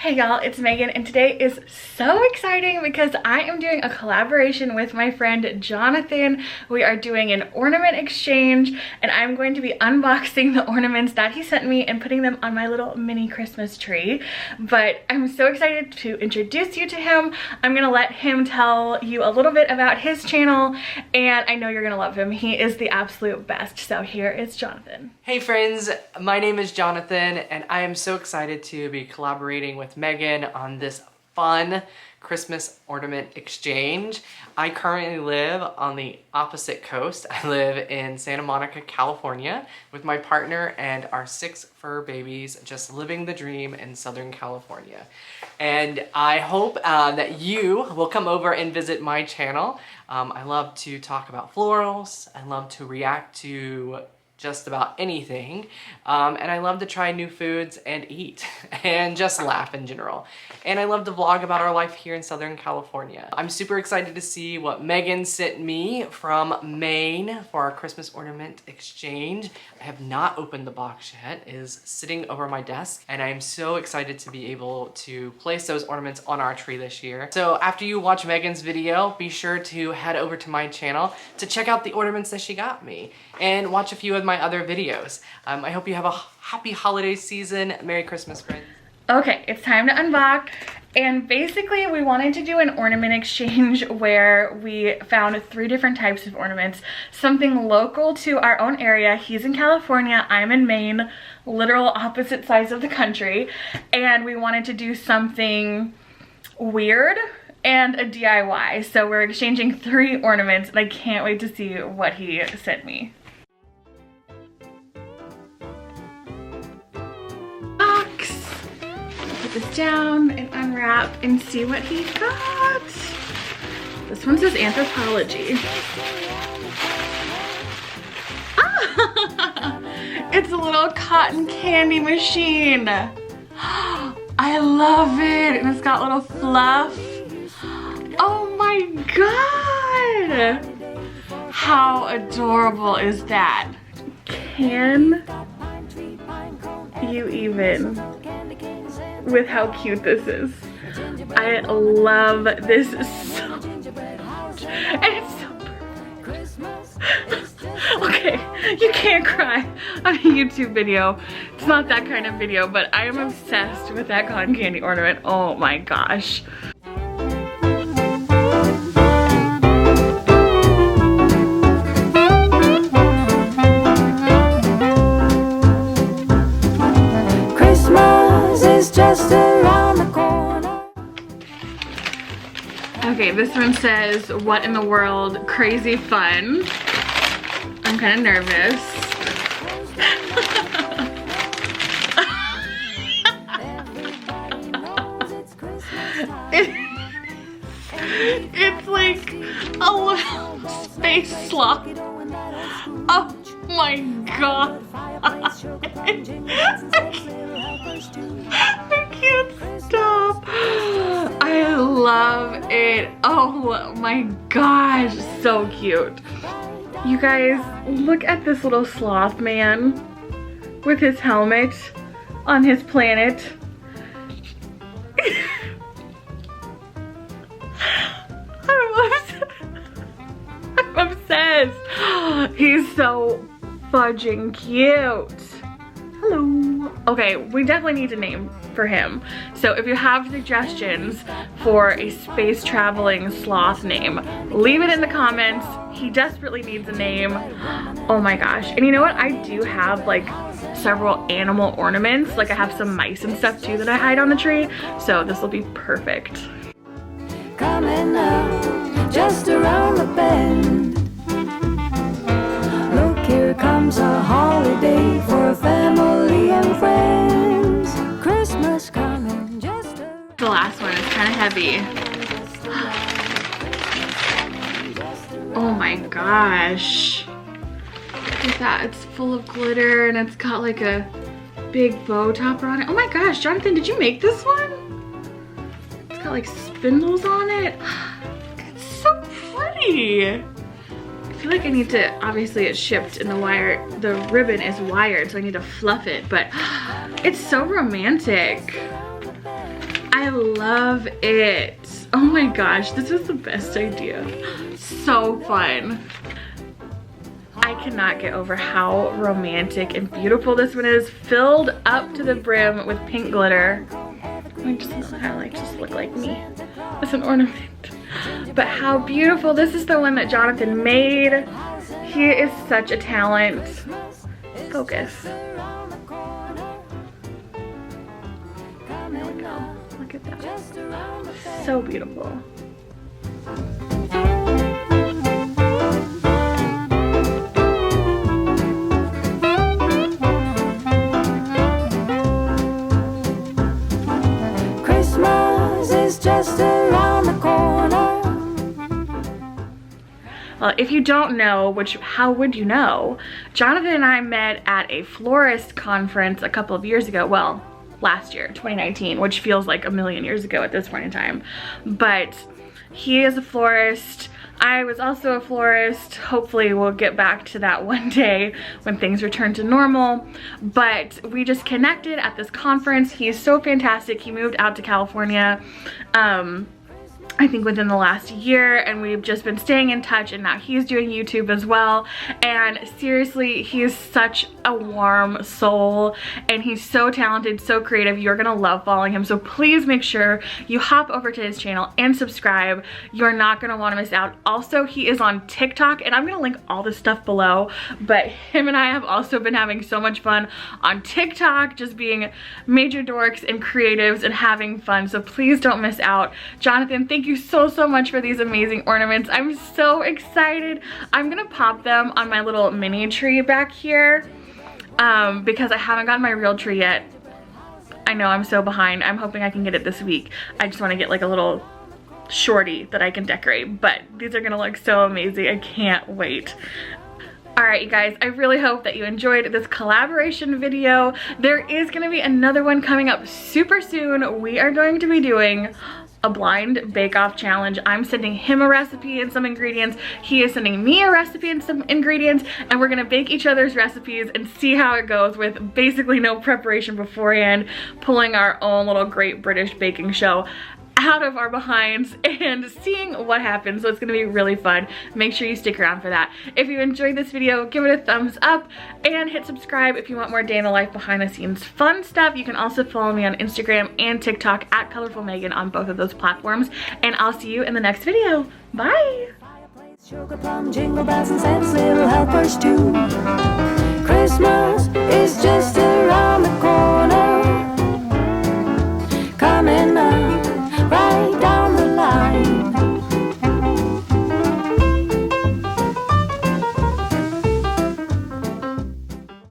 Hey y'all, it's Megan, and today is so exciting because I am doing a collaboration with my friend Jonathan. We are doing an ornament exchange, and I'm going to be unboxing the ornaments that he sent me and putting them on my little mini Christmas tree. But I'm so excited to introduce you to him. I'm gonna let him tell you a little bit about his channel, and I know you're gonna love him. He is the absolute best. So here is Jonathan. Hey friends, my name is Jonathan, and I am so excited to be collaborating with Megan on this fun Christmas ornament exchange. I currently live on the opposite coast. I live in Santa Monica, California with my partner and our 6 fur babies, just living the dream in Southern California. And I hope that you will come over and visit my channel. I love to talk about florals. I love to react to just about anything, and I love to try new foods and eat and just laugh in general. And I love to vlog about our life here in Southern California. I'm super excited to see what Megan sent me from Maine for our Christmas ornament exchange. I have not opened the box yet. It is sitting over my desk, and I am so excited to be able to place those ornaments on our tree this year. So after you watch Megan's video, be sure to head over to my channel to check out the ornaments that she got me and watch a few of my other videos. I hope you have a happy holiday season. Merry Christmas, friends. Okay, it's time to unbox. And basically we wanted to do an ornament exchange where we found 3 different types of ornaments. Something local to our own area. He's in California, I'm in Maine, literal opposite sides of the country. And we wanted to do something weird and a DIY. So we're exchanging 3 ornaments, and I can't wait to see what he sent me. Put this down and unwrap and see what he got. This one says anthropology. Ah! It's a little cotton candy machine. I love it, and it's got little fluff. Oh my god! How adorable is that? Can you even with how cute this is? I love this so much, and it's so perfect. Okay, you can't cry on a YouTube video. It's not that kind of video, but I am obsessed with that cotton candy ornament. Oh my gosh. Just around the corner. Okay, this one says, what in the world, crazy fun. I'm kind of nervous. It's like a little space sloth. Oh my god. I can't stop. I love it. Oh my gosh, so cute. You guys, look at this little sloth man with his helmet on his planet. I'm obsessed. He's so fudging cute. Hello. Okay, we definitely need a name for him. So if you have suggestions for a space traveling sloth name, leave it in the comments. He desperately needs a name. Oh my gosh. And you know what? I do have like several animal ornaments. Like I have some mice and stuff too that I hide on the tree. So this will be perfect. Coming up just around the bend. Look, here comes a holiday for family and friends. Christmas coming just around. The last one is kind of heavy. Oh my gosh. Look at that. It's full of glitter, and it's got like a big bow topper on it. Oh my gosh, Jonathan, did you make this one? It's got like spindles on it. It's so pretty. I feel like I need to, obviously it's shipped and the ribbon is wired, so I need to fluff it, but it's so romantic. I love it. Oh my gosh, this is the best idea. So fun. I cannot get over how romantic and beautiful this one is. Filled up to the brim with pink glitter. I just like just look like me as an ornament. But how beautiful. This is the one that Jonathan made. He is such a talent. Focus. There we go. Look at that. So beautiful. Christmas is just around the corner. Well, if you don't know, which how would you know, Jonathan and I met at a florist conference a couple of years ago. Well, last year, 2019, which feels like a million years ago at this point in time. But he is a florist. I was also a florist. Hopefully we'll get back to that one day when things return to normal. But we just connected at this conference. He's so fantastic. He moved out to California, I think within the last year, and we've just been staying in touch, and now he's doing YouTube as well. And seriously, he is such a warm soul, and he's so talented, so creative. You're gonna love following him, so please make sure you hop over to his channel and subscribe. You're not gonna want to miss out. Also, he is on TikTok, and I'm gonna link all this stuff below, but him and I have also been having so much fun on TikTok, just being major dorks and creatives and having fun, so please don't miss out. Jonathan, thank you so much for these amazing ornaments. I'm so excited. I'm gonna pop them on my little mini tree back here because I haven't gotten my real tree yet. I know I'm so behind. I'm hoping I can get it this week. I just want to get like a little shorty that I can decorate, but these are gonna look so amazing. I can't wait. Alright you guys, I really hope that you enjoyed this collaboration video. There is going to be another one coming up super soon. We are going to be doing a blind bake-off challenge. I'm sending him a recipe and some ingredients. He is sending me a recipe and some ingredients, and we're gonna bake each other's recipes and see how it goes with basically no preparation beforehand, pulling our own little Great British Baking Show out of our behinds and seeing what happens. So it's gonna be really fun. Make sure you stick around for that. If you enjoyed this video, give it a thumbs up and hit subscribe if you want more day in the life behind the scenes fun stuff. You can also follow me on Instagram and TikTok at Colorful Megan on both of those platforms, and I'll see you in the next video. Bye. Sugar plum, jingle bells, and Santa's little helpers too. Christmas is just around the corner.